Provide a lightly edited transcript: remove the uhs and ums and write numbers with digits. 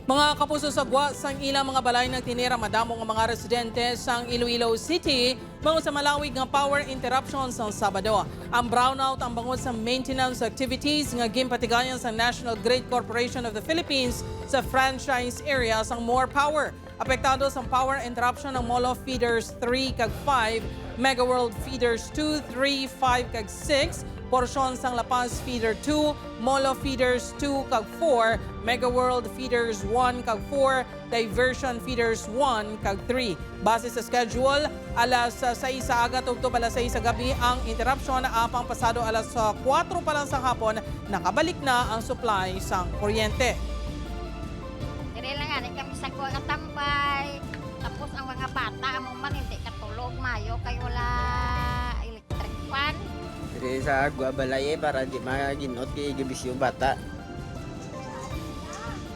Mga kapuso sagwa sang ilang mga balay ng tinira madamo nga mga residente sang Iloilo City bangon sa malawig nga power interruption sa Sabado. Ang brownout ang bangon sa maintenance activities nga gimpatigayon sa National Grid Corporation of the Philippines sa franchise area sang More Power. Apektado sa power interruption ng Molo Feeders 3 kag 5, Mega World Feeders 2, 3, 5 kag 6, porsyon sang La Paz Feeder 2, Molo Feeders 2 kag 4, Mega World Feeders 1 kag 4, Diversion Feeders 1 kag 3. Base sa schedule, alas 6 sa aga tugtog alas 6 sa gabi ang interruption apang pasado alas 4 pa lang sa hapon nakabalik na ang supply sang kuryente. Dire lang nga, kami sa kuha nga tambay. Tapos ang mga bata, among man hindi katulog, mayo, kay wala electric fan. Diri sa agwa balay para di maginot kay gibis yung bata.